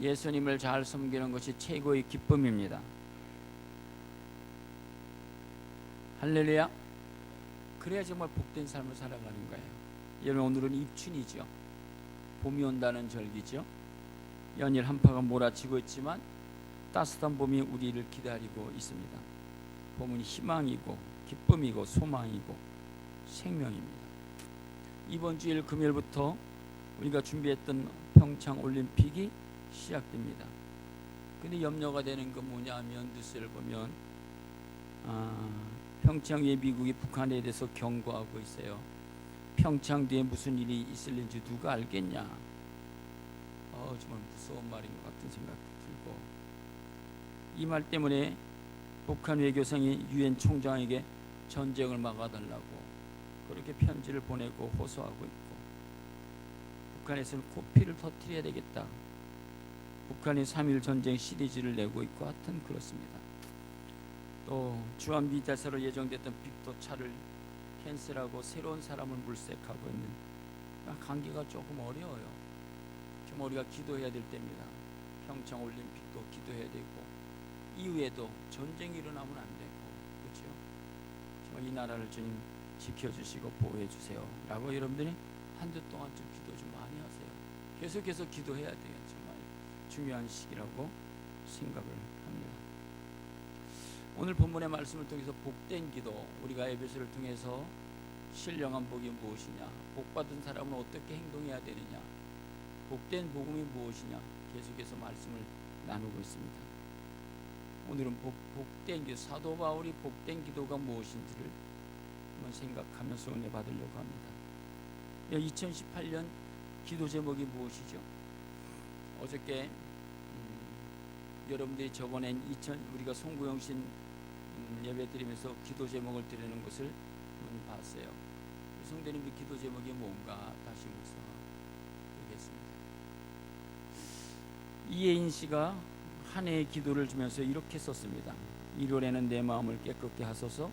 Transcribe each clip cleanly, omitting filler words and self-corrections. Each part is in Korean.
예수님을 잘 섬기는 것이 최고의 기쁨입니다. 할렐루야. 그래야 정말 복된 삶을 살아가는 거예요. 여러분, 오늘은 입춘이죠. 봄이 온다는 절기죠. 연일 한파가 몰아치고 있지만 따뜻한 봄이 우리를 기다리고 있습니다. 봄은 희망이고 기쁨이고 소망이고 생명입니다. 이번 주일 금요일부터 우리가 준비했던 평창 올림픽이 시작됩니다. 근데 염려가 되는 건 뭐냐면 뉴스를 보면 평창 위에 미국이 북한에 대해서 경고하고 있어요. 평창 뒤에 무슨 일이 있을는지 누가 알겠냐. 정말 무서운 말인 것 같은 생각도 들고, 이 말 때문에 북한 외교상이 유엔 총장에게 전쟁을 막아달라고 그렇게 편지를 보내고 호소하고 있고, 북한에서는 코피를 터뜨려야 되겠다. 북한이 3.1 전쟁 시리즈를 내고 있고 하여튼 그렇습니다. 또 주한미 대사로 예정됐던 빅토 차를 캔슬하고 새로운 사람을 물색하고 있는, 관계가 조금 어려워요. 정말 우리가 기도해야 될 때입니다. 평창 올림픽도 기도해야 되고, 이후에도 전쟁이 일어나면 안 되고, 그렇죠? 정말 이 나라를 주님 지켜주시고 보호해주세요 라고 여러분들이 한 주 동안 좀 기도 좀 많이 하세요. 계속해서 기도해야 돼요. 정말 중요한 시기라고 생각을 합니다. 오늘 본문의 말씀을 통해서 복된 기도, 우리가 에베소를 통해서 신령한 복이 무엇이냐, 복받은 사람은 어떻게 행동해야 되느냐, 복된 복음이 무엇이냐, 계속해서 말씀을 나누고 있습니다. 오늘은 복된 기도, 사도 바울이 복된 기도가 무엇인지를 한번 생각하면서 은혜 받으려고 합니다. 2018년 기도 제목이 무엇이죠? 어저께 여러분들이 적어낸 우리가 송구영신 예배 드리면서 기도 제목을 드리는 것을 봤어요. 성도님들 기도 제목이 뭔가 다시 묵상하겠습니다. 이혜인 씨가 한 해의 기도를 주면서 이렇게 썼습니다. 1월에는 내 마음을 깨끗게 하소서.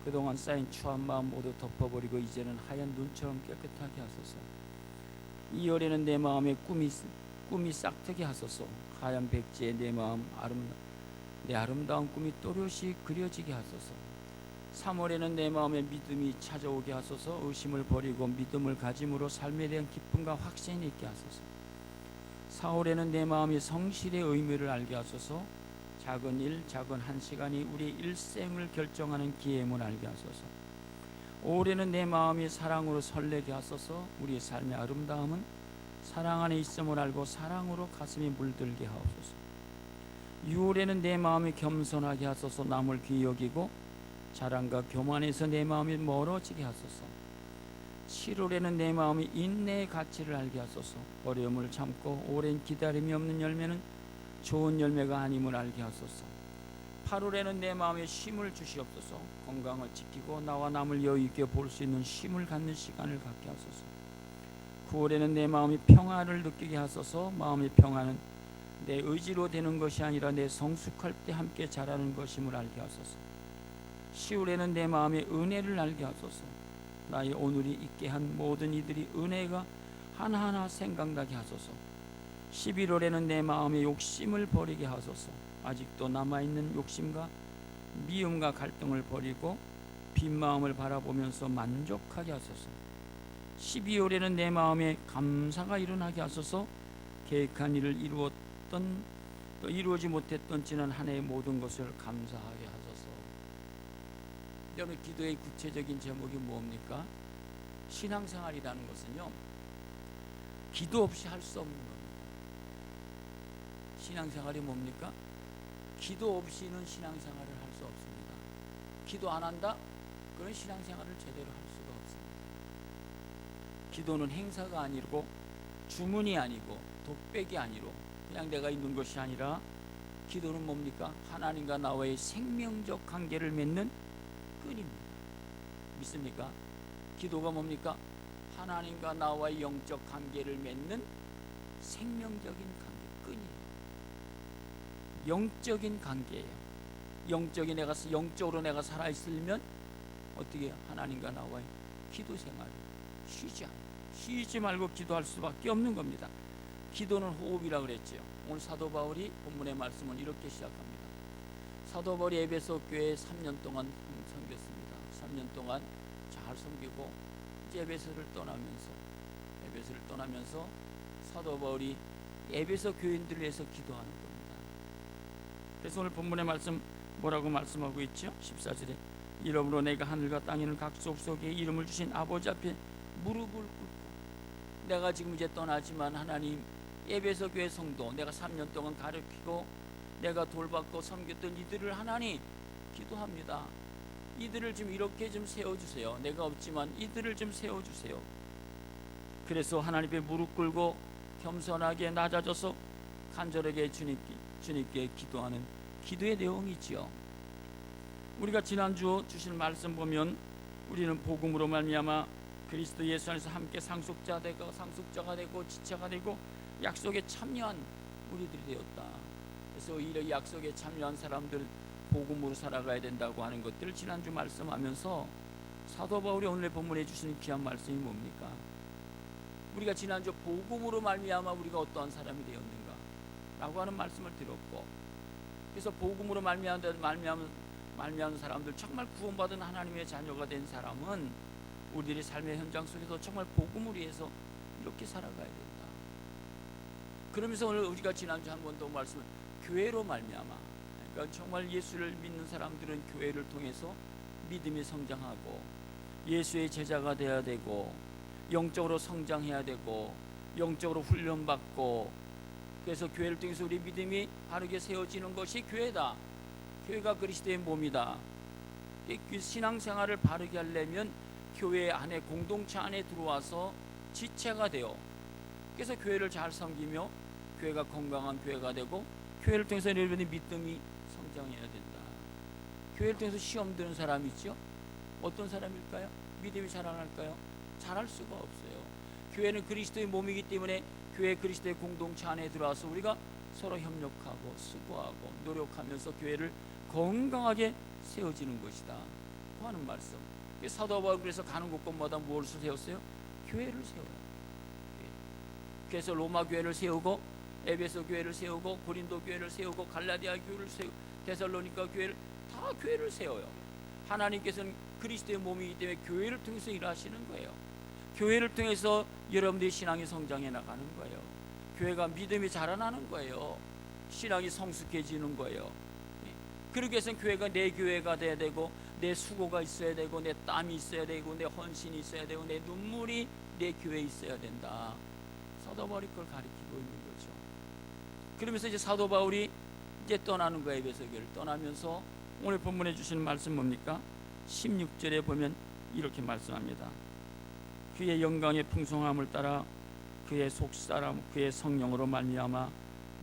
그동안 쌓인 추한 마음 모두 덮어버리고 이제는 하얀 눈처럼 깨끗하게 하소서. 2월에는 내 마음에 꿈이 싹트게 하소서. 하얀 백지에 내 마음 내 아름다운 꿈이 또렷이 그려지게 하소서. 3월에는 내 마음에 믿음이 찾아오게 하소서. 의심을 버리고 믿음을 가짐으로 삶에 대한 기쁨과 확신이 있게 하소서. 4월에는 내 마음이 성실의 의미를 알게 하소서. 작은 일, 작은 한 시간이 우리 일생을 결정하는 기회임을 알게 하소서. 5월에는 내 마음이 사랑으로 설레게 하소서. 우리의 삶의 아름다움은 사랑 안에 있음을 알고 사랑으로 가슴이 물들게 하옵소서. 6월에는 내 마음이 겸손하게 하소서. 남을 귀히 여기고 자랑과 교만에서 내 마음이 멀어지게 하소서. 7월에는 내 마음이 인내의 가치를 알게 하소서. 어려움을 참고 오랜 기다림이 없는 열매는 좋은 열매가 아님을 알게 하소서. 8월에는 내 마음에 쉼을 주시옵소서. 건강을 지키고 나와 남을 여유 있게 볼 수 있는 쉼을 갖는 시간을 갖게 하소서. 9월에는 내 마음이 평안을 느끼게 하소서. 마음의 평안은 내 의지로 되는 것이 아니라 내 성숙할 때 함께 자라는 것임을 알게 하소서. 10월에는 내 마음의 은혜를 알게 하소서. 나의 오늘이 있게 한 모든 이들이 은혜가 하나하나 생각나게 하소서. 11월에는 내 마음의 욕심을 버리게 하소서. 아직도 남아있는 욕심과 미움과 갈등을 버리고 빈 마음을 바라보면서 만족하게 하소서. 12월에는 내 마음에 감사가 일어나게 하소서. 계획한 일을 또 이루어지 못했던 지난 한 해의 모든 것을 감사하게 하소서. 여러분, 기도의 구체적인 제목이 뭡니까? 신앙생활이라는 것은요, 기도 없이 할 수 없는 겁니다. 신앙생활이 뭡니까? 기도 없이는 신앙생활을 할 수 없습니다. 기도 안 한다? 그런 신앙생활을 제대로 할 수가 없습니다. 기도는 행사가 아니고 주문이 아니고 독백이 아니고 그냥 내가 있는 것이 아니라, 기도는 뭡니까? 하나님과 나와의 생명적 관계를 맺는 끈입니다. 믿습니까? 기도가 뭡니까? 하나님과 나와의 영적 관계를 맺는 생명적인 관계, 끈이에요. 영적인 관계예요. 영적으로 내가 살아있으면 어떻게 하나님과 나와의 기도 생활을 쉬지 말고 기도할 수밖에 없는 겁니다. 기도는 호흡이라 그랬죠. 오늘 사도 바울이 본문의 말씀은 이렇게 시작합니다. 사도 바울이 에베소 교회에 3년 동안 섬겼습니다. 3년 동안 잘 섬기고 이제 에베소를 떠나면서 사도 바울이 에베소 교인들을 위해서 기도하는 겁니다. 그래서 오늘 본문의 말씀 뭐라고 말씀하고 있죠? 14절에 이러므로 내가 하늘과 땅에 있는 각 족속에 이름을 주신 아버지 앞에 무릎을 꿇고, 내가 지금 이제 떠나지만 하나님, 에베소 교회 성도 내가 3년 동안 가르치고 내가 돌봤고 섬겼던 이들을 하나님 기도합니다. 이들을 좀 이렇게 좀 세워주세요. 내가 없지만 이들을 좀 세워주세요. 그래서 하나님께 무릎 꿇고 겸손하게 낮아져서 간절하게 주님께 기도하는 기도의 내용이지요. 우리가 지난주 주신 말씀 보면 우리는 복음으로 말미암아 그리스도 예수 안에서 함께 상속자가 되고 지체가 되고 약속에 참여한 우리들이 되었다. 그래서 이 약속에 참여한 사람들 복음으로 살아가야 된다고 하는 것들을 지난주 말씀하면서 사도 바울이 오늘 본문에 주시는 귀한 말씀이 뭡니까? 우리가 지난주 복음으로 말미암아 우리가 어떠한 사람이 되었는가 라고 하는 말씀을 드렸고, 그래서 복음으로 말미암은 사람들, 정말 구원받은 하나님의 자녀가 된 사람은 우리들의 삶의 현장 속에서 정말 복음을 위해서 이렇게 살아가야 된다. 그러면서 오늘 우리가 지난주 한 번 더 말씀을 교회로 말미암아, 그러니까 정말 예수를 믿는 사람들은 교회를 통해서 믿음이 성장하고 예수의 제자가 되어야 되고 영적으로 성장해야 되고 영적으로 훈련받고, 그래서 교회를 통해서 우리 믿음이 바르게 세워지는 것이 교회다. 교회가 그리스도의 몸이다. 그 신앙생활을 바르게 하려면 교회 안에, 공동체 안에 들어와서 지체가 돼요. 그래서 교회를 잘 섬기며 교회가 건강한 교회가 되고, 교회를 통해서 여러분의 믿음이 성장해야 된다. 교회를 통해서 시험 드는 사람이 있죠. 어떤 사람일까요? 믿음이 자라날까요? 자랄 수가 없어요. 교회는 그리스도의 몸이기 때문에 교회 그리스도의 공동체 안에 들어와서 우리가 서로 협력하고 수고하고 노력하면서 교회를 건강하게 세워지는 것이다 하는 말씀. 사도 바울이 그래서 가는 곳곳마다 무엇을 세웠어요? 교회를 세워요. 그래서 로마 교회를 세우고 에베소 교회를 세우고 고린도 교회를 세우고 갈라디아 교회를 세우고 데살로니가 교회를, 다 교회를 세워요. 하나님께서는 그리스도의 몸이기 때문에 교회를 통해서 일하시는 거예요. 교회를 통해서 여러분들의 신앙이 성장해 나가는 거예요. 교회가 믿음이 자라나는 거예요. 신앙이 성숙해지는 거예요. 그러기 위해서는 교회가 내 교회가 돼야 되고, 내 수고가 있어야 되고, 내 땀이 있어야 되고, 내 헌신이 있어야 되고, 내 눈물이 내 교회에 있어야 된다. 사도 바울이 그걸 가르치고 있는 거죠. 그러면서 이제 사도 바울이 이제 떠나는 거예요. 에베소 교회를 떠나면서 오늘 본문에 주시는 말씀 뭡니까? 16절에 보면 이렇게 말씀합니다. 그의 영광의 풍성함을 따라 그의 속사람, 그의 성령으로 말미암아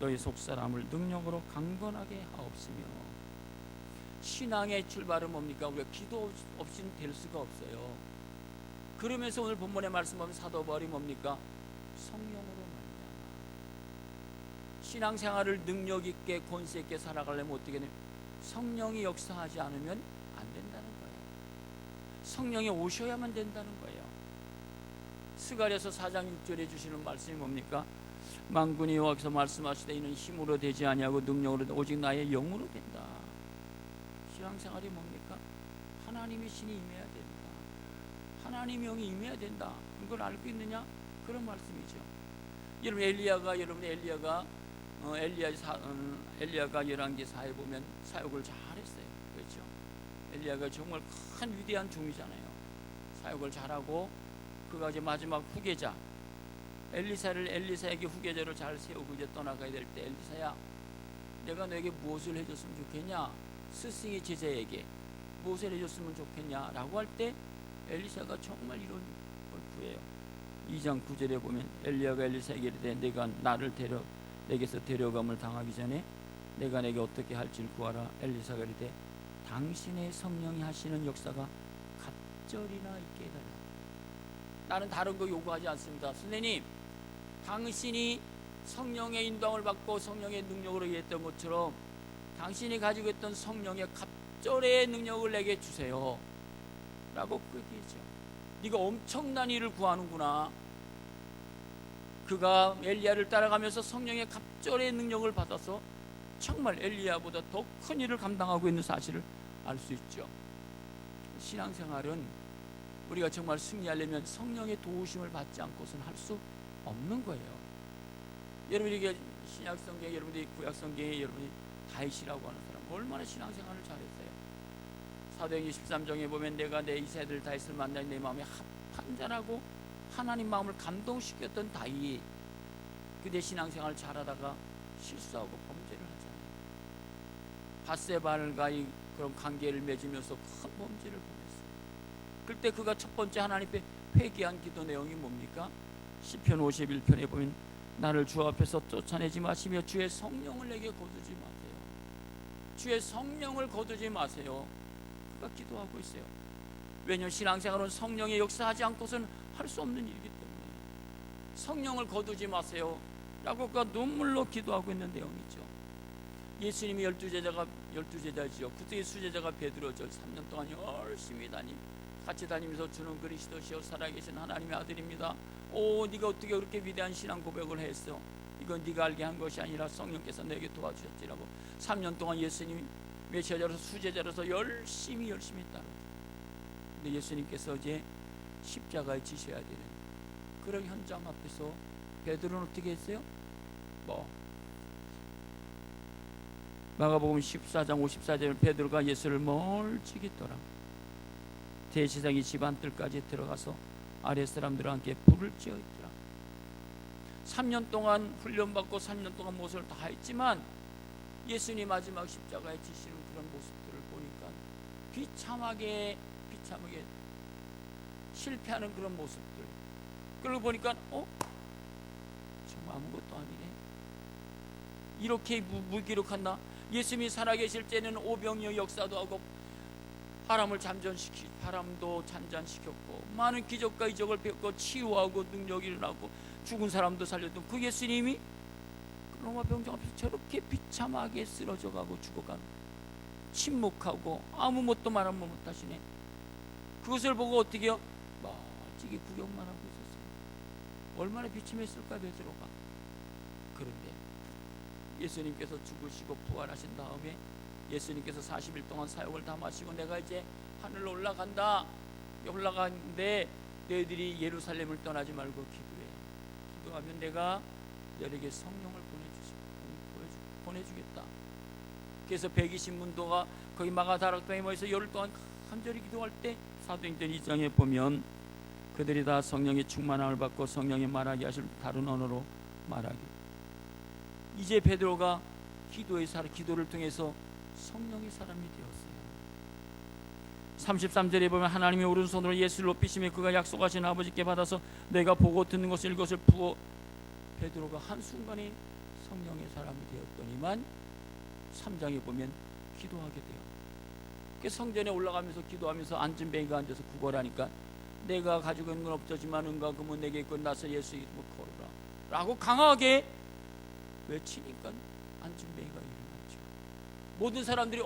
너희 속사람을 능력으로 강건하게 하옵시며. 신앙의 출발은 뭡니까? 우리가 기도 없이는 될 수가 없어요. 그러면서 오늘 본문의 말씀하면 사도 바울이 뭡니까? 성령으로 말미암아. 신앙생활을 능력 있게 권세 있게 살아가려면 어떻게 되냐? 성령이 역사하지 않으면 안 된다는 거예요. 성령이 오셔야만 된다는 거예요. 스가랴서 4장 6절에 주시는 말씀이 뭡니까? 만군이 여호와께서 말씀하시되 이는 힘으로 되지 아니하고 능력으로 오직 나의 영으로 된다. 신앙생활이 뭡니까? 하나님의 신이 임해야 된다. 하나님의 영이 임해야 된다. 이걸 알고 있느냐? 그런 말씀이죠. 여러분 엘리야가 열왕기 4에 보면 사역을 잘했어요. 그렇죠? 엘리야가 정말 큰 위대한 종이잖아요. 사역을 잘하고 그가 이제 마지막 후계자 엘리사에게 후계자를 잘 세우고 이제 떠나가야 될 때, 엘리사야, 내가 너에게 무엇을 해줬으면 좋겠냐? 스승의 제자에게 무엇을 해줬으면 좋겠냐? 라고 할 때 엘리사가 정말 이런 걸 구해요. 2장 9절에 보면 엘리야가 엘리사에게 이르되 내가 나를 내게서 데려감을 당하기 전에 내가 내게 어떻게 할지를 구하라. 엘리사가 이르되 당신의 성령이 하시는 역사가 갑절이나 있게 해달라. 나는 다른 거 요구하지 않습니다. 선생님, 당신이 성령의 인도함을 받고 성령의 능력으로 일했던 것처럼 당신이 가지고 있던 성령의 갑절의 능력을 내게 주세요 라고 얘기했죠. 네가 엄청난 일을 구하는구나. 그가 엘리야를 따라가면서 성령의 갑절의 능력을 받아서 정말 엘리야보다 더 큰 일을 감당하고 있는 사실을 알 수 있죠. 신앙생활은 우리가 정말 승리하려면 성령의 도우심을 받지 않고서는 할 수 없는 거예요. 여러분이 이게 신약성경에, 여러분들이 구약성경에 여러분이 다윗이라고 하는 사람 얼마나 신앙생활을 잘했어요. 사도행전 13장에 보면 내가 내 이세들 다윗을 만나니 내 마음에 합한 자라고 하나님 마음을 감동시켰던 다윗, 그대 신앙생활을 잘하다가 실수하고 범죄를 하잖아요. 밧세바와의 그런 관계를 맺으면서 큰 범죄를 범했어요. 그때 그가 첫 번째 하나님 앞에 회개한 기도 내용이 뭡니까? 시편 51편에 보면 나를 주 앞에서 쫓아내지 마시며 주의 성령을 내게 거두지 마세요. 주의 성령을 거두지 마세요. 그가 기도하고 있어요. 왜냐하면 신앙생활은 성령의 역사하지 않고서는 할 수 없는 일이기 때문에 성령을 거두지 마세요 라고 그가 눈물로 기도하고 있는 내용이죠. 예수님이 12제자지요. 그때의 수제자가 베드로죠. 3년 동안 열심히 같이 다니면서 주는 그리스도시요 살아계신 하나님의 아들입니다. 네가 어떻게 그렇게 위대한 신앙 고백을 했어? 이건 네가 알게 한 것이 아니라 성령께서 내게 도와주셨지라고 3년 동안 예수님이 메시아로서 수제자로서 열심히 따르죠. 근데 예수님께서 이제 십자가에 지셔야 되는 그런 현장 앞에서 베드로는 어떻게 했어요? 마가복음 14장 54절에 베드로가 예수를 멀찍이 떠라 대제사장이 집 안뜰까지 들어가서 아랫 사람들과 함께 불을 지어 있더라. 3년 동안 훈련받고 3년 동안 모습을 다 했지만 예수님 마지막 십자가에 지시는 그런 모습들을 보니까 비참하게 실패하는 그런 모습들, 그러고 보니까 정말 아무것도 아니네. 이렇게 무기력한 나, 예수님이 살아계실 때는 오병이어 역사도 하고 바람도 잔잔시켰고 많은 기적과 이적을 베었고 치유하고 능력이 일어나고 죽은 사람도 살렸던 그 예수님이 로마 병정 앞에서 저렇게 비참하게 쓰러져가고 죽어가는, 침묵하고 아무 뭣도 말하면 못하시네. 그것을 보고 어떻게 해요? 멀찍이 구경만 하고 있었어요. 얼마나 비참했을까 베드로가. 그런데 예수님께서 죽으시고 부활하신 다음에 예수님께서 40일 동안 사역을 다 마치고 내가 이제 하늘로 올라가는데 너희들이 예루살렘을 떠나지 말고 기도해. 기도하면 내가 너에게 성령을 보내주겠다. 그래서 120문도가 거기 마가다락방에 모여서 열흘 동안 간절히 기도할 때 사도행전 2장에 보면 그들이 다 성령의 충만함을 받고 성령이 말하게 하실 다른 언어로 말하기. 이제 베드로가 기도를 통해서 성령의 사람이 되었어요. 33절에 보면 하나님이 오른손으로 예수를 높이시며 그가 약속하신 아버지께 받아서 내가 보고 듣는 것을 이것을 부어 베드로가 한순간에 성령의 사람이 되었더니만 3장에 보면 기도하게 돼요. 그 성전에 올라가면서 기도하면서 앉은 뱅이가 앉아서 구걸하니까 내가 가지고 있는 건 없지만 은과 금은 내게 있고 나서 예수 이름으로 걸어라 라고 강하게 외치니까 앉은 뱅이가 일어났죠. 모든 사람들이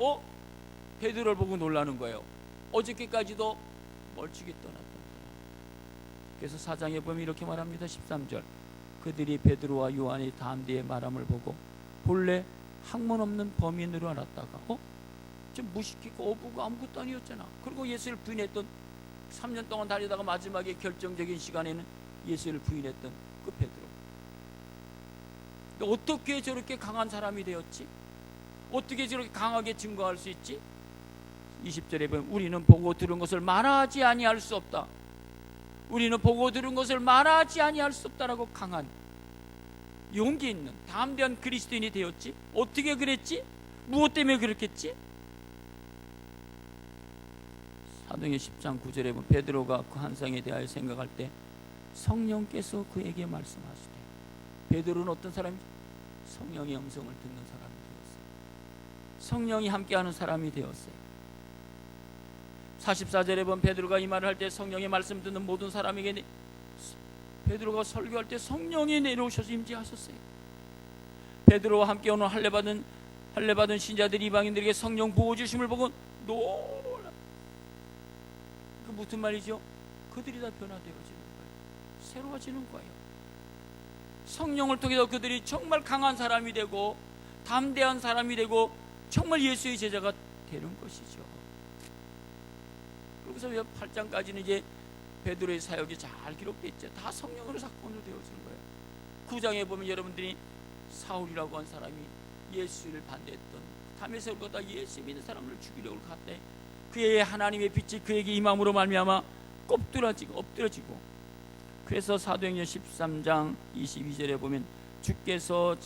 베드로를 보고 놀라는 거예요. 어저께까지도 멀찍이 떠났던 사람. 그래서 4장에 보면 이렇게 말합니다. 13절 그들이 베드로와 요한이 담대의 말함을 보고 본래 학문 없는 범인으로 알았다가 좀 무식했고 어부고 아무것도 아니었잖아. 그리고 예수를 부인했던 3년 동안 다니다가 마지막에 결정적인 시간에는 예수를 부인했던 그 베드로. 어떻게 저렇게 강한 사람이 되었지? 어떻게 저렇게 강하게 증거할 수 있지? 20절에 보면 우리는 보고 들은 것을 말하지 아니할 수 없다. 우리는 보고 들은 것을 말하지 아니할 수 없다라고 강한 용기 있는 담대한 그리스도인이 되었지. 어떻게 그랬지? 무엇 때문에 그렇겠지? 사도행전 10장 9절에 보면 베드로가 그 환상에 대하여 생각할 때 성령께서 그에게 말씀하시되 베드로는 어떤 사람이? 성령의 음성을 듣는 사람이 되었어요. 성령이 함께하는 사람이 되었어요. 44절에 보면 베드로가 이 말을 할 때 성령의 말씀 듣는 모든 사람에게 베드로가 설교할 때 성령이 내려오셔서 임재하셨어요. 베드로와 함께 오는 할례받은 신자들이 이방인들에게 성령 부어주심을 보고 놀라. 그 무슨 말이죠? 그들이 다 변화되어지는 거예요. 새로워지는 거예요. 성령을 통해서 그들이 정말 강한 사람이 되고 담대한 사람이 되고 정말 예수의 제자가 되는 것이죠. 그래서 8장까지는 이제 베드로의 사역이 잘 기록되어 있죠. 다 성령으로 사건으로 되어지는 거예요. 9장에 보면 여러분들이 사울이라고 한 사람이 예수를 반대했던 다메섹으로 예수 믿는 사람을 죽이려고 갔대. 그의 하나님의 빛이 그에게 임함으로 말미암아 엎드러지고 그래서 사도행전 13장 22절에 보면 주께서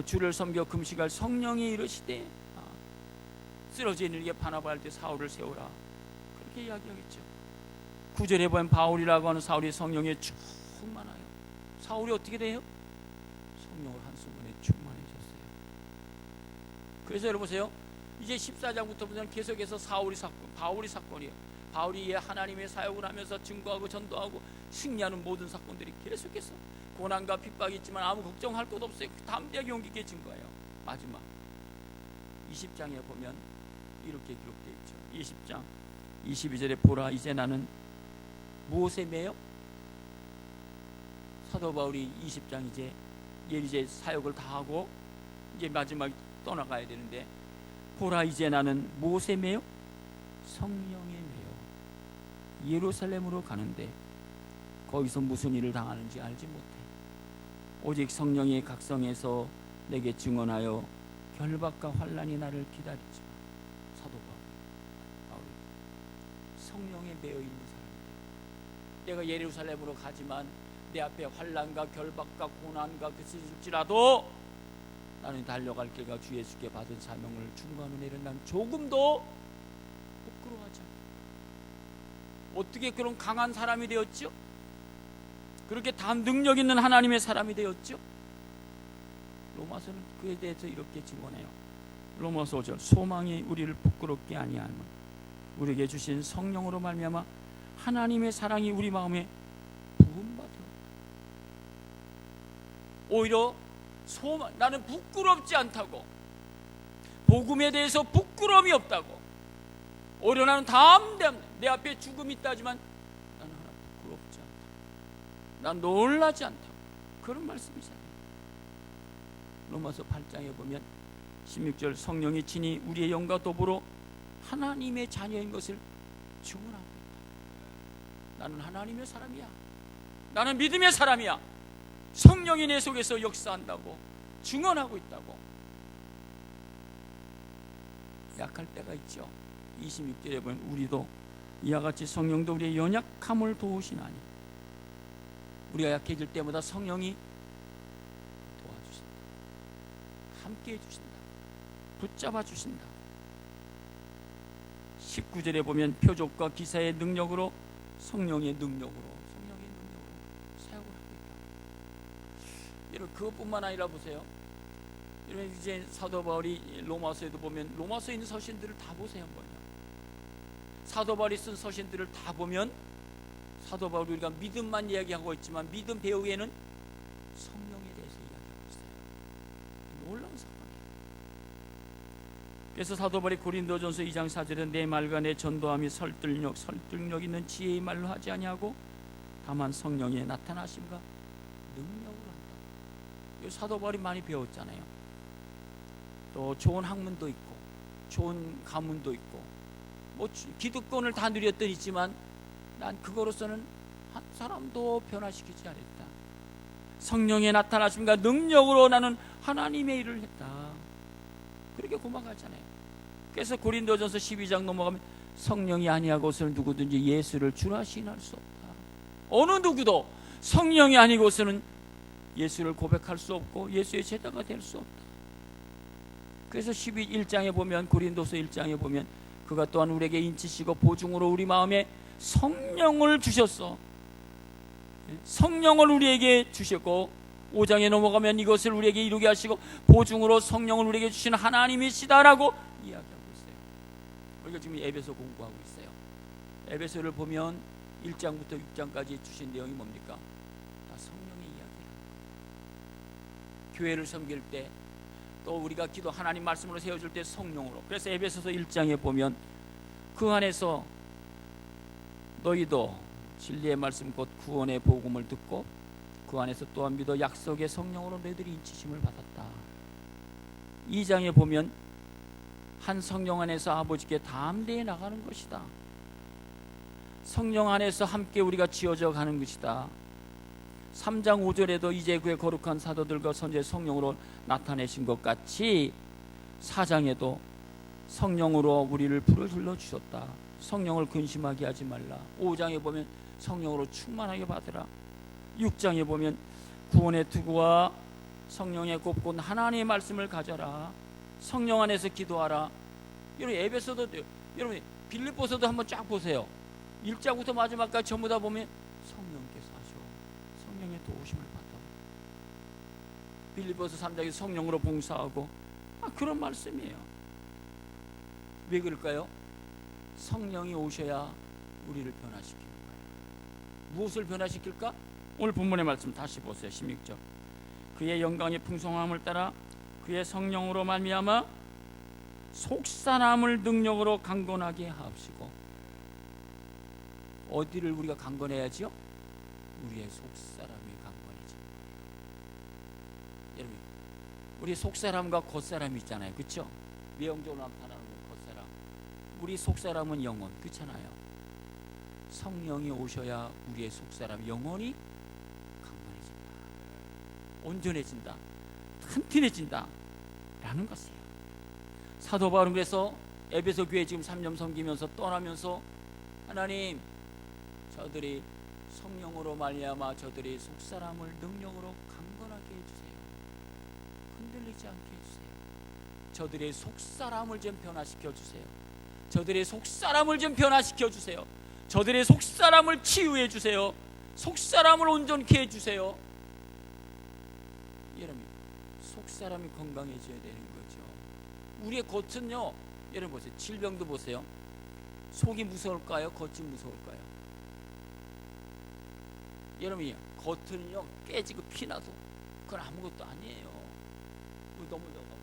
주를 섬겨 금식할 성령이 이르시되 쓰러져 있는 이게 바나바할 때 사울을 세우라 그렇게 이야기하겠죠. 9절에 보면 바울이라고 하는 사울이 성령에 충만하여 사울이 어떻게 돼요? 성령을 한순간에 충만해졌어요. 그래서 여러분 보세요. 이제 14장부터 보면 계속해서 바울이 사건이에요. 바울이 하나님의 사역을 하면서 증거하고 전도하고 승리하는 모든 사건들이 계속해서 고난과 핍박이 있지만 아무 걱정할 것 없어요. 담대하게 용기 있게 증거해요. 마지막 20장에 보면 이렇게 기록되어 있죠. 20장 22절에 보라 이제 나는 무엇에 매여? 사도 바울이 20장 이제 사역을 다 하고 이제 마지막 떠나가야 되는데 보라 이제 나는 무엇에 매여? 성령에 매여 예루살렘으로 가는데 거기서 무슨 일을 당하는지 알지 못해. 오직 성령이 각성해서 내게 증언하여 결박과 환난이 나를 기다리지 마. 사도 바울이 성령에 매여 있는 사람이에요. 내가 예루살렘으로 가지만 내 앞에 환난과 결박과 고난과 그것이 있을지라도 나는 달려갈 길과 주 예수께 받은 사명을 중간에 내린 난 조금도 부끄러워하지 않다. 어떻게 그런 강한 사람이 되었죠? 그렇게 다 능력 있는 하나님의 사람이 되었죠? 로마서는 그에 대해서 이렇게 증언해요. 로마서 5절 소망이 우리를 부끄럽게 아니하면 우리에게 주신 성령으로 말미암아 하나님의 사랑이 우리 마음에 부음받아. 오히려 나는 부끄럽지 않다고, 복음에 대해서 부끄러움이 없다고, 오히려 나는 담대함, 내 앞에 죽음이 있다지만 나는 하나 부끄럽지 않다, 난 놀라지 않다, 그런 말씀이잖아요. 로마서 8장에 보면 16절 성령이 친히 우리의 영과 더불어 하나님의 자녀인 것을 증언하고 있다. 나는 하나님의 사람이야, 나는 믿음의 사람이야, 성령이 내 속에서 역사한다고 증언하고 있다고. 약할 때가 있죠. 26절에 보면 우리도 이와 같이 성령도 우리의 연약함을 도우시나니, 우리가 약해질 때마다 성령이 도와주신다, 함께 해주신다, 붙잡아 주신다. 19절에 보면 표적과 기사의 능력으로 성령의 능력으로 사역을 하고 있다. 여러분 그것뿐만 아니라 보세요. 여러분 이제 사도 바울이 로마서에도 보면 로마서에 있는 서신들을 다 보세요 한번요. 사도 바울이 쓴 서신들을 다 보면 사도 바울이 우리가 믿음만 이야기하고 있지만 믿음 배후에는 성령에 대해서 이야기하고 있어요. 놀라운 사건이에요. 그래서 사도 바울이 고린도전서 2장 4절에 내 말과 내 전도함이 설득력 있는 지혜의 말로 하지 아니하고 다만 성령의 나타나심과 능력으로 한다. 사도 바울이 많이 배웠잖아요. 또 좋은 학문도 있고 좋은 가문도 있고 뭐 기득권을 다 누렸던 있지만 난 그거로서는 한 사람도 변화시키지 않았다. 성령의 나타나심과 능력으로 나는 하나님의 일을 했다. 그렇게 고백하잖아요. 그래서 고린도전서 12장 넘어가면 성령이 아니하고서는 누구든지 예수를 주라 시인할 수 없다. 어느 누구도 성령이 아니고서는 예수를 고백할 수 없고 예수의 제자가 될 수 없다. 그래서 1장에 보면 고린도서 1장에 보면 그가 또한 우리에게 인치시고 보증으로 우리 마음에 성령을 주셨어. 성령을 우리에게 주셨고 5장에 넘어가면 이것을 우리에게 이루게 하시고 보증으로 성령을 우리에게 주시는 하나님이시다라고 이야기하고 있어요. 우리가 지금 에베소 공부하고 있어요. 에베소를 보면 1장부터 6장까지 주신 내용이 뭡니까? 다 성령의 이야기라는 거예요. 교회를 섬길 때 또 우리가 기도 하나님 말씀으로 세워줄 때 성령으로. 그래서 에베소서 1장에 보면 그 안에서 너희도 진리의 말씀 곧 구원의 복음을 듣고 그 안에서 또한 믿어 약속의 성령으로 너희들이 인치심을 받았다. 2장에 보면 한 성령 안에서 아버지께 담대히 나가는 것이다. 성령 안에서 함께 우리가 지어져 가는 것이다. 3장 5절에도 이제 그의 거룩한 사도들과 선지의 성령으로 나타내신 것 같이 4장에도 성령으로 우리를 불러 주셨다. 성령을 근심하게 하지 말라. 5장에 보면 성령으로 충만하게 받으라. 6장에 보면 구원의 투구와 성령의 곱고 하나님의 말씀을 가져라. 성령 안에서 기도하라. 여러분 에베소도, 여러분 빌립보서도 한번 쫙 보세요. 1장부터 마지막까지 전부 다 보면 성령께서 하셔. 성령의 도우심을 받아. 빌립보서 3장에서 성령으로 봉사하고 그런 말씀이에요. 왜 그럴까요? 성령이 오셔야 우리를 변화시키는 거예요. 무엇을 변화시킬까? 오늘 본문의 말씀 다시 보세요. 16절. 그의 영광의 풍성함을 따라 그의 성령으로 말미암아 속사람을 능력으로 강건하게 하옵시고. 어디를 우리가 강건해야지요? 우리의 속사람이 강건해지는 거예요. 여러분, 우리 속사람과 겉사람이 있잖아요. 그렇죠? 외형적으로 나타나는 겉사람, 우리 속사람은 영혼, 그렇잖아요. 성령이 오셔야 우리의 속사람 영혼이 강건해진다, 온전해진다, 튼튼해진다 라는 것이에요. 사도 바울은 그래서 에베소 교회 지금 3년 섬기면서 떠나면서 하나님, 저들이 성령으로 말미암아 저들이 속사람을 능력으로 강건하게 해주세요. 흔들리지 않게 해주세요. 저들의 속사람을 좀 변화시켜 주세요. 저들의 속사람을 좀 변화시켜 주세요. 저들의 속사람을 치유해 주세요. 속사람을 온전케 해주세요. 여러분, 속사람이 건강해져야 되는 거죠. 우리의 겉은요, 여러분 보세요. 질병도 보세요. 속이 무서울까요? 겉이 무서울까요? 여러분이 겉은요 깨지고 피나도 그건 아무것도 아니에요. 넘어져가고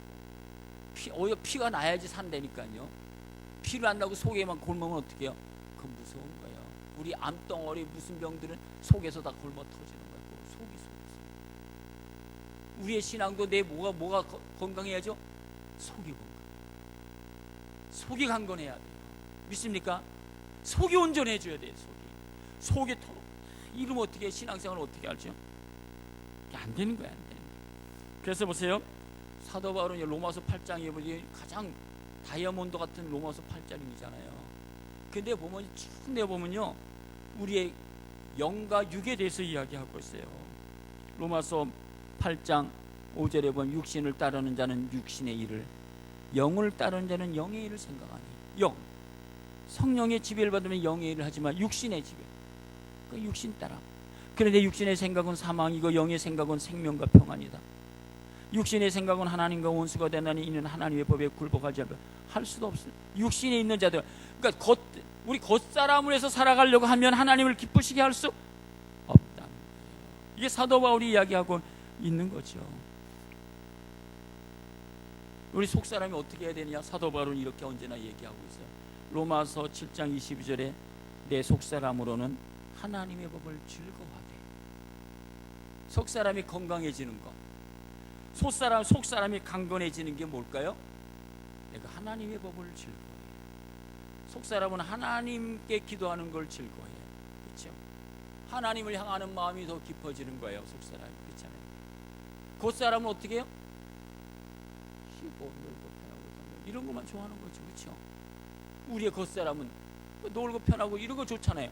오히려 피가 나야지 산다니까요. 피를 안 나고 속에만 굶으면 어떻게 해요? 그건 무서운 거예요. 우리 암덩어리 무슨 병들은 속에서 다 굶어 터지는 거예요. 속이. 우리의 신앙도 내 뭐가 건강해야죠? 속이 건강. 속이 강건해야 돼요. 믿습니까? 속이 온전해져야 돼요. 속이 터. 이러면 어떻게 신앙생활을 어떻게 할죠? 안 되는 거야, 안 되는 거야. 그래서 보세요. 사도 바울은 로마서 8장에 보니 가장 다이아몬드 같은 로마서 8장이잖아요. 근데 보면 쭉 내보면요, 우리의 영과 육에 대해서 이야기하고 있어요. 로마서 8장 5절에 보면 육신을 따르는 자는 육신의 일을, 영을 따르는 자는 영의 일을 생각하니. 영, 성령의 지배를 받으면 영의 일을 하지만 육신의 지배, 그 육신 따라. 그런데 육신의 생각은 사망이고 영의 생각은 생명과 평안이다. 육신의 생각은 하나님과 원수가 되나니 이는 하나님의 법에 굴복하지 않고 할 수도 없습니다. 육신에 있는 자들, 그러니까 우리 겉사람을 해서 살아가려고 하면 하나님을 기쁘시게 할 수 없다는 거예요. 이게 사도 바울이 이야기하고 있는 거죠. 우리 속사람이 어떻게 해야 되느냐? 사도 바울은 이렇게 언제나 얘기하고 있어요. 로마서 7장 22절에 내 속사람으로는 하나님의 법을 즐거워하되. 속사람이 건강해지는 것, 속사람이 강건해지는 게 뭘까요? 내가 하나님의 법을 즐거워해요. 속사람은 하나님께 기도하는 걸 즐거워해요. 그렇죠? 하나님을 향하는 마음이 더 깊어지는 거예요. 속사람이. 그렇잖아요. 겉사람은 어떻게 해요? 쉬고 놀고 편하고 이런 것만 좋아하는 거죠. 그렇죠? 우리의 겉사람은 놀고 편하고 이런 거 좋잖아요.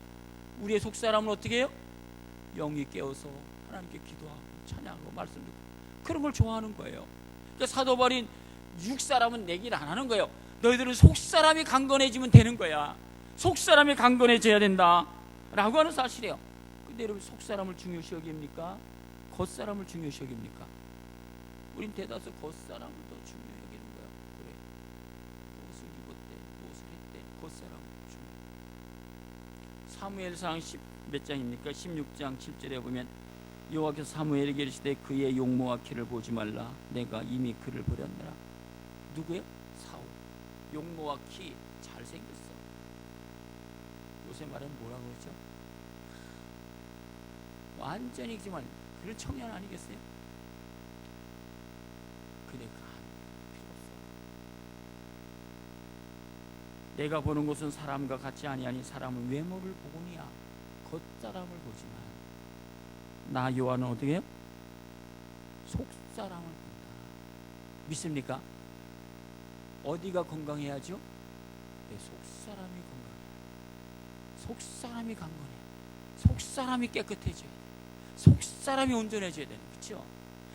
우리의 속사람은 어떻게 해요? 영이 깨어서 하나님께 기도하고 찬양하고 말씀 듣고 그런 걸 좋아하는 거예요. 그러니까 사도 바울은 육사람은 내기를 안 하는 거예요. 너희들은 속사람이 강건해지면 되는 거야. 속사람이 강건해져야 된다 라고 하는 사실이에요. 근데 여러분, 속사람을 중요시 여깁니까? 겉사람을 중요시 여깁니까? 우린 대다수 겉사람을 더 중요히 여기는 거야. 그래, 무엇을 입었대, 무엇을 했대, 겉사람을 중요해. 사무엘상 몇 장입니까? 16장 7절에 보면 여호와께서 사무엘에게 이르시되 그의 용모와 키를 보지 말라. 내가 이미 그를 버렸노라. 누구예요? 사울. 용모와 키 잘생겼어. 요새 말하면 뭐라고 그러죠? 완전히 정말 그런 청년 아니겠어요? 근데 그 필요 없어. 내가 보는 것은 사람과 같이 아니하니 사람은 외모를 보거니와 겉사람을 보지만 나 요한은 어떻게 해요? 속사람을 본다. 믿습니까? 어디가 건강해야죠? 내 속사람이 건강해. 속사람이 강건해. 속사람이 깨끗해져야 돼. 속사람이 온전해져야 되는 거죠.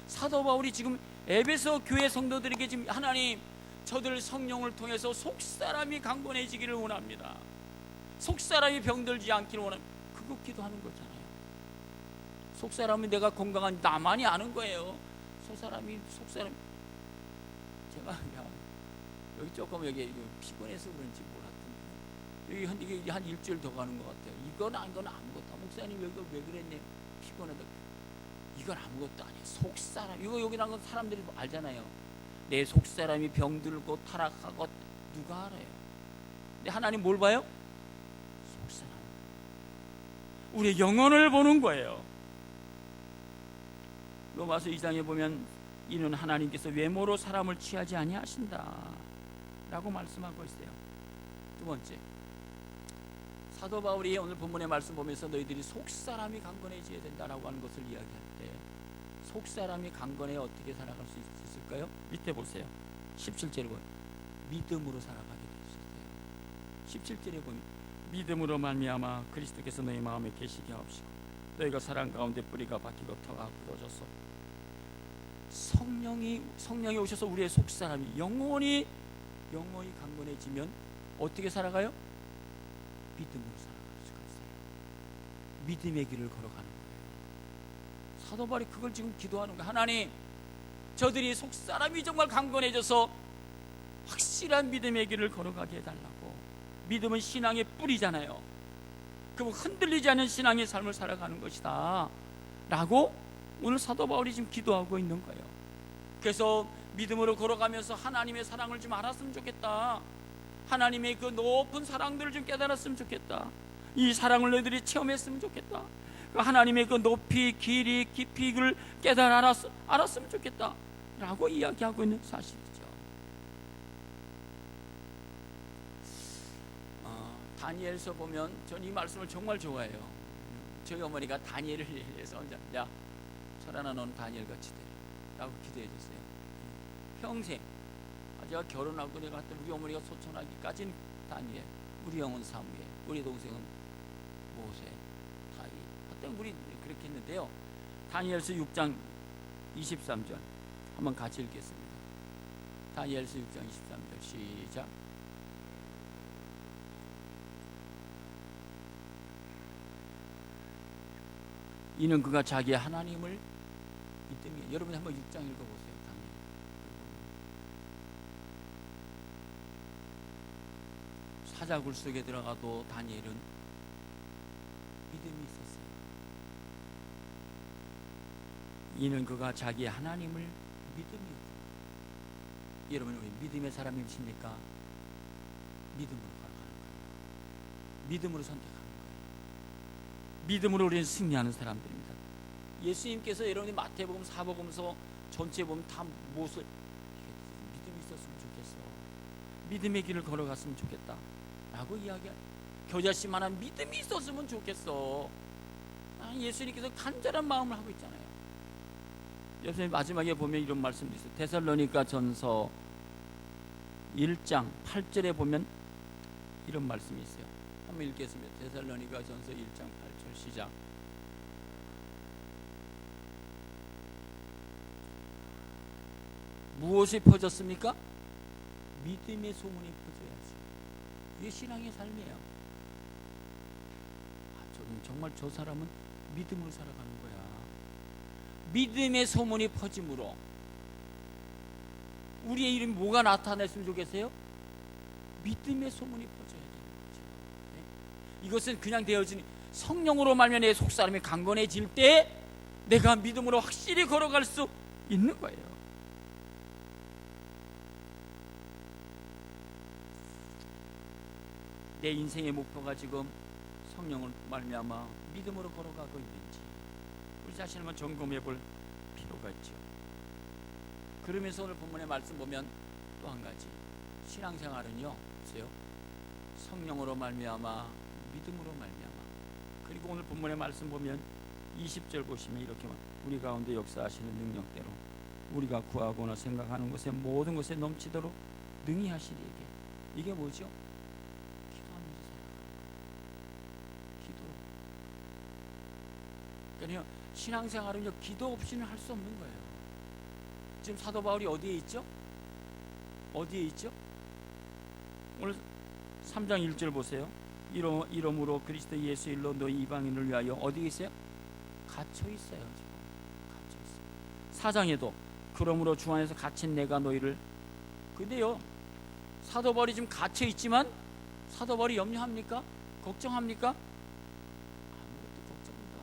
사도 바울이 지금 에베소 교회 성도들에게 지금 하나님 저들 성령을 통해서 속사람이 강건해지기를 원합니다. 속사람이 병들지 않기를 원합니다. 그거 기도하는 거잖아요. 속사람은 내가 건강한 나만이 아는 거예요. 속사람 제가 여기 조금 여기 피곤해서 그런지 몰랐던데 여기 한 일주일 더 가는 것 같아요. 이건 아무것도. 목사님 여기가 왜 그랬네. 피곤하다. 이건 아무것도 아니에요. 속사람 이거 여기란 건 사람들이 알잖아요. 내 속사람이 병들고 타락하고 누가 알아요? 근데 하나님 뭘 봐요? 속사람. 우리의 영혼을 보는 거예요. 로마서 2장에 보면 이는 하나님께서 외모로 사람을 취하지 아니하신다 라고 말씀하고 있어요. 두 번째, 사도 바울이 오늘 본문의 말씀 보면서 너희들이 속사람이 강건해져야 된다라고 하는 것을 이야기할 때 속사람이 강건해 어떻게 살아갈 수 있을까요? 밑에 보세요. 17절에 보면 믿음으로 살아가게 되었어요. 17절에 보면 믿음으로 말미암아 그리스도께서 너희 마음에 계시게 하옵시고 너희가 사랑 가운데 뿌리가 박히고 터가 굳어져서 성령이 오셔서 우리의 속사람이 영원히 강건해지면 어떻게 살아가요? 믿음으로 살아갈 수가 있어요. 믿음의 길을 걸어가는 거예요. 사도 바울이 그걸 지금 기도하는 거예요. 하나님, 저들이 속사람이 정말 강건해져서 확실한 믿음의 길을 걸어가게 해달라고. 믿음은 신앙의 뿌리잖아요. 그럼 흔들리지 않는 신앙의 삶을 살아가는 것이다 라고 오늘 사도 바울이 지금 기도하고 있는 거예요. 그래서 믿음으로 걸어가면서 하나님의 사랑을 좀 알았으면 좋겠다. 하나님의 그 높은 사랑들을 좀 깨달았으면 좋겠다. 이 사랑을 너희들이 체험했으면 좋겠다. 그 하나님의 그 높이, 길이, 깊이를 알았으면 좋겠다 라고 이야기하고 있는 사실이죠. 다니엘서 보면 전 이 말씀을 정말 좋아해요. 저희 어머니가 다니엘을 위해서 야 철아나 너는 다니엘같이 되래 라고 기도해 줬어요. 평생 제가 결혼하고 내가 하여튼 우리 어머니가 소천하기까지는 다니엘, 우리 형은 사무엘, 우리 동생은 모세, 다윗 하여튼 우리 그렇게 했는데요. 다니엘서 6장 23절 한번 같이 읽겠습니다. 다니엘서 6장 23절 시작. 이는 그가 자기의 하나님을 믿음이. 여러분이 한번 6장 읽어보세요. 다니엘. 사자굴 속에 들어가도 다니엘은 믿음이 있었어요. 이는 그가 자기의 하나님을 믿음이 있다. 여러분 우리 믿음의 사람이십니까? 믿음으로 걸어가는 거예요. 믿음으로 선택하는 거예요. 믿음으로 우리는 승리하는 사람들입니다. 예수님께서 여러분이 마태복음, 사복음서 전체 보면 다 무엇을 믿음이 있었으면 좋겠어. 믿음의 길을 걸어갔으면 좋겠다 라고 이야기할 겨자씨만한 믿음이 있었으면 좋겠어. 예수님께서 간절한 마음을 하고 있잖아요. 여러분 마지막에 보면 이런 말씀도 있어요. 데살로니가 전서 1장 8절에 보면 이런 말씀이 있어요. 한번 읽겠습니다. 데살로니가 전서 1장 8절 시작. 무엇이 퍼졌습니까? 믿음의 소문이 퍼져야지. 이게 신앙의 삶이에요. 정말 저 사람은 믿음으로 살아가는 거야. 믿음의 소문이 퍼짐으로 우리의 이름이 뭐가 나타났으면 좋겠어요? 믿음의 소문이 퍼져야 되는 거죠. 네? 이것은 그냥 되어진 성령으로 말미암아 내 속사람이 강건해질 때 내가 믿음으로 확실히 걸어갈 수 있는 거예요. 내 인생의 목표가 지금 성령을 말미암아 믿음으로 걸어가고 있는지, 우리 우리 자신을 한번 점검해 볼 필요가 있죠. 그러면서 오늘 본문의 말씀 보면 또 한 가지, 신앙생활은요, 보세요, 성령으로 말미암아 믿음으로 말미암아. 그리고 오늘 본문의 말씀 보면 20절 보시면 이렇게 우리 가운데 역사하시는 능력대로 우리가 구하거나 생각하는 것에 모든 것에 넘치도록 능히 하시리에게. 이게 뭐죠? 기도하면서 살아가는 거예요. 기도로. 그러니까 신앙생활은요, 기도 없이는 할 수 없는 거예요. 지금 사도 바울이 어디에 있죠? 어디에 있죠? 오늘 3장 1절 보세요. 이러므로 그리스도 예수 일로 너희 이방인을 위하여 어디 있어요? 갇혀 있어요. 지금 갇혀 있어요. 4장에도 그러므로 주 안에서 갇힌 내가 너희를. 근데요, 사도 바울이 지금 갇혀 있지만 사도 바울이 염려합니까? 걱정합니까? 아무것도 걱정도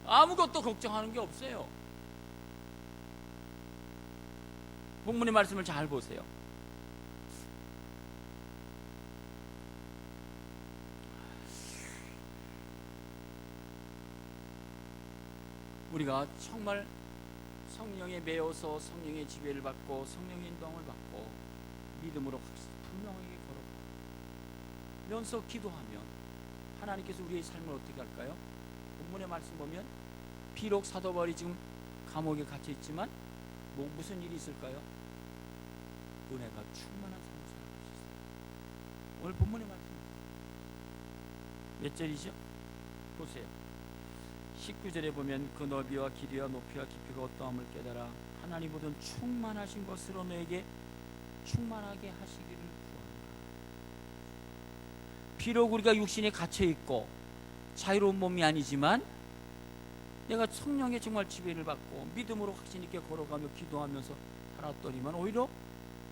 아니에요. 아무것도 걱정하는 게 없어요. 본문의 말씀을 잘 보세요. 우리가 정말 성령에 매여서 성령의 지배를 받고 성령의 인도함을 받고 믿음으로 분명하게 걸어가면서 기도하면 하나님께서 우리의 삶을 어떻게 할까요? 본문의 말씀 보면 비록 사도 바울이 지금 감옥에 갇혀 있지만 무슨 일이 있을까요? 은혜가 충만한 삶을 살아갈 수 있어요. 오늘 본문의 말씀 몇 절이죠? 보세요. 19절에 보면 그 너비와 길이와 높이와 깊이가 어떠함을 깨달아 하나님 보던 충만하신 것으로 너에게 충만하게 하시기를 구합니다. 비록 우리가 육신에 갇혀있고 자유로운 몸이 아니지만 내가 성령의 정말 지배를 받고 믿음으로 확신 있게 걸어가며 기도하면서 살았더니만 오히려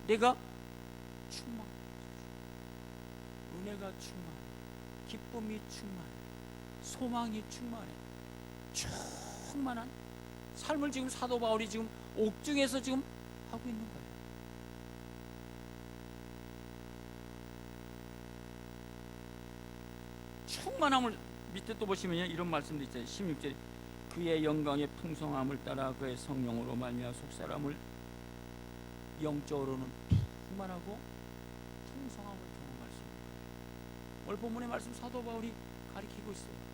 내가 충만, 은혜가 충만해, 기쁨이 충만해, 소망이 충만해, 충만한 삶을 지금 사도 바울이 지금 옥중에서 지금 하고 있는 거예요. 충만함을 밑에 또 보시면 이런 말씀도 있잖아요. 16절에 그의 영광의 풍성함을 따라 그의 성령으로 말미암아 속사람을 영적으로는 충만하고 풍성함을 경험할 수 있는 거예요. 오늘 본문의 말씀 사도 바울이 가리키고 있어요.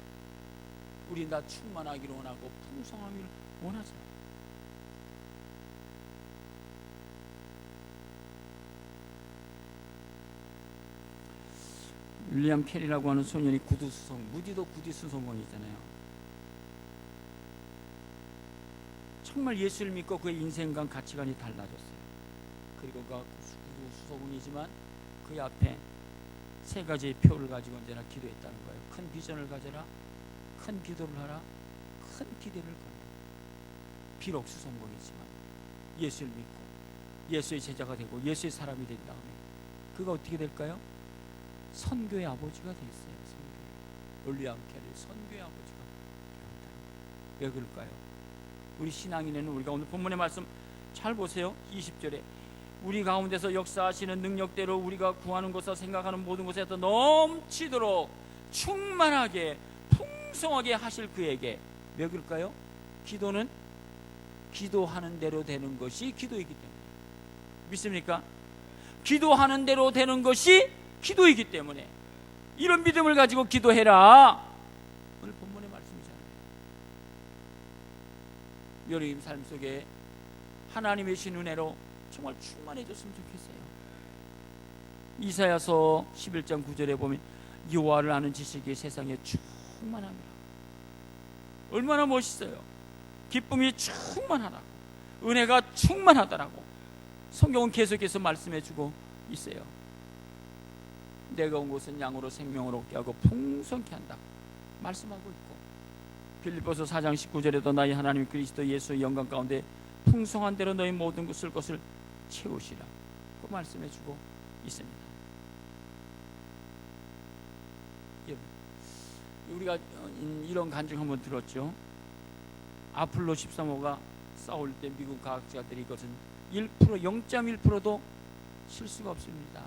우리 다 충만하기를 원하고 풍성하기를 원하잖아요. 윌리엄 캐리라고 하는 소년이 구두수성, 무디도 구두수성공이잖아요. 정말 예수를 믿고 그의 인생과 가치관이 달라졌어요. 그리고 그가 구두수성공이지만 그 앞에 세 가지의 표를 가지고 언제나 기도했다는 거예요. 큰 비전을 가져라, 큰 기도를 하라, 큰 기대를 걸라. 비록 수성공이지만 예수를 믿고 예수의 제자가 되고 예수의 사람이 된 다음에 그가 어떻게 될까요? 선교의 아버지가 됐어요. 선교. 윌리엄 캐리 선교의 아버지가 되었다는 거예요. 왜 그럴까요? 우리 신앙인에는 우리가 오늘 본문의 말씀 잘 보세요. 20절에 우리 가운데서 역사하시는 능력대로 우리가 구하는 것과 생각하는 모든 것에 더 넘치도록 충만하게 풍성하게 하실 그에게. 왜 그럴까요? 기도는 기도하는 대로 되는 것이 기도이기 때문에. 믿습니까? 기도하는 대로 되는 것이 기도이기 때문에 이런 믿음을 가지고 기도해라. 오늘 본문의 말씀이잖아요. 여러분 삶 속에 하나님의 신 은혜로 정말 충만해졌으면 좋겠어요. 이사야서 11장 9절에 보면 여호와를 아는 지식이 세상에 충만합니다. 얼마나 멋있어요. 기쁨이 충만하다고, 은혜가 충만하다라고 성경은 계속해서 말씀해주고 있어요. 내가 온 곳은 양으로 생명을 얻게 하고 풍성케 한다 말씀하고 있고, 빌립보서 4장 19절에도 나의 하나님 그리스도 예수의 영광 가운데 풍성한 대로 너희 모든 것을 채우시라 그 말씀해주고 있습니다. 우리가 이런 간증 한번 들었죠. 아폴로 13호가 싸울 때 미국 과학자들이 이것은 0.1%도 실수가 없습니다.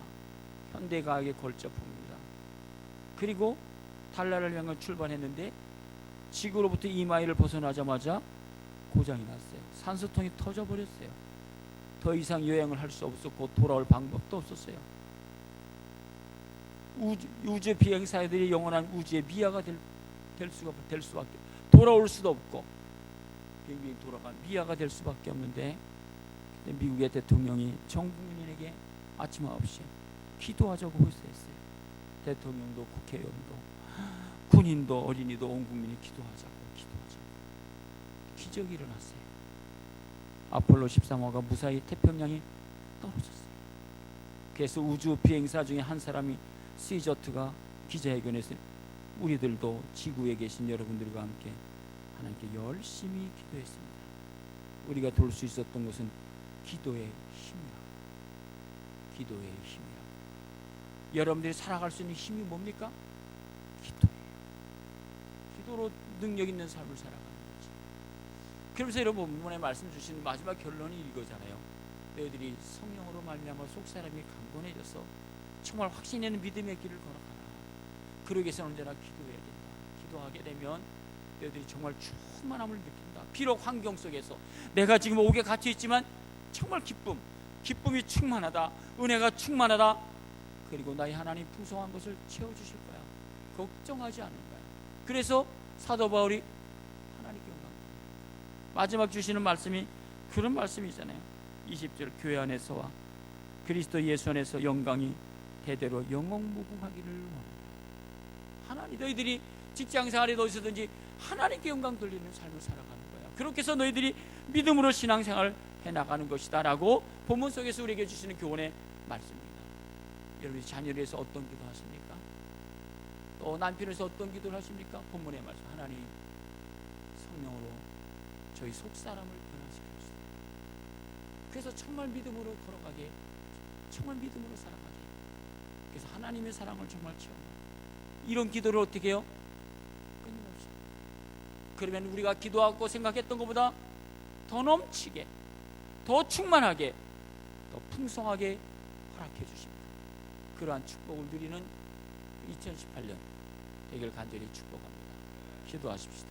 현대과학의 걸작품입니다. 그리고 달나라를 향해 출발했는데 지구로부터 이마일을 벗어나자마자 고장이 났어요. 산소통이 터져버렸어요. 더 이상 여행을 할 수 없었고 돌아올 방법도 없었어요. 우주 비행사들이 영원한 우주의 미아가 될 수밖에, 돌아올 수도 없고 비행기 돌아간 미아가 될 수밖에 없는데, 미국의 대통령이 전 국민에게 아침 9시에 기도하자고 호소했어요. 대통령도 국회의원도 군인도 어린이도 온 국민이 기도하자고. 기적이 일어났어요. 아폴로 13호가 무사히 태평양에 떨어졌어요. 그래서 우주 비행사 중에 한 사람이 시저트가 기자회견에서 우리들도 지구에 계신 여러분들과 함께 하나님께 열심히 기도했습니다. 우리가 돌 수 있었던 것은 기도의 힘이라고. 기도의 힘이라고. 여러분들이 살아갈 수 있는 힘이 뭡니까? 기도예요. 기도로 능력 있는 삶을 살아가는 거지. 그러면서 여러분 본문에 말씀 주신 마지막 결론이 이거잖아요. 너희들이 성령으로 말미암아 속사람이 강건해져서 정말 확신 있는 믿음의 길을 걸어가라. 그러기 위해서는 언제나 기도해야 된다. 기도하게 되면 너희들이 정말 충만함을 느낀다. 비록 환경 속에서 내가 지금 옥에 갇혀 있지만 정말 기쁨이 충만하다. 은혜가 충만하다. 그리고 나의 하나님 풍성한 것을 채워주실 거야. 걱정하지 않는 거야. 그래서 사도 바울이 하나님께 영광, 마지막 주시는 말씀이 그런 말씀이잖아요. 20절, 교회 안에서와 그리스도 예수 안에서 영광이 대대로 영원무궁하기를 원한다. 하나님, 너희들이 직장생활에 어디서든지 하나님께 영광 돌리는 삶을 살아가는 거야. 그렇게 해서 너희들이 믿음으로 신앙생활을 해나가는 것이다 라고 본문 속에서 우리에게 주시는 교훈의 말씀입니다. 여러분이 자녀를 위해서 어떤 기도 하십니까? 또 남편을 위해서 어떤 기도를 하십니까? 본문의 말씀, 하나님 성령으로 저희 속사람을 변화시켜 주시다. 그래서 정말 믿음으로 걸어가게, 정말 믿음으로 살아가게, 그래서 하나님의 사랑을 정말 체험하게, 이런 기도를 어떻게 해요? 끊임없이. 그러면 우리가 기도하고 생각했던 것보다 더 넘치게, 더 충만하게, 더 풍성하게 허락해 주십니다. 그러한 축복을 누리는 2018년 되길 간절히 축복합니다. 기도하십시다.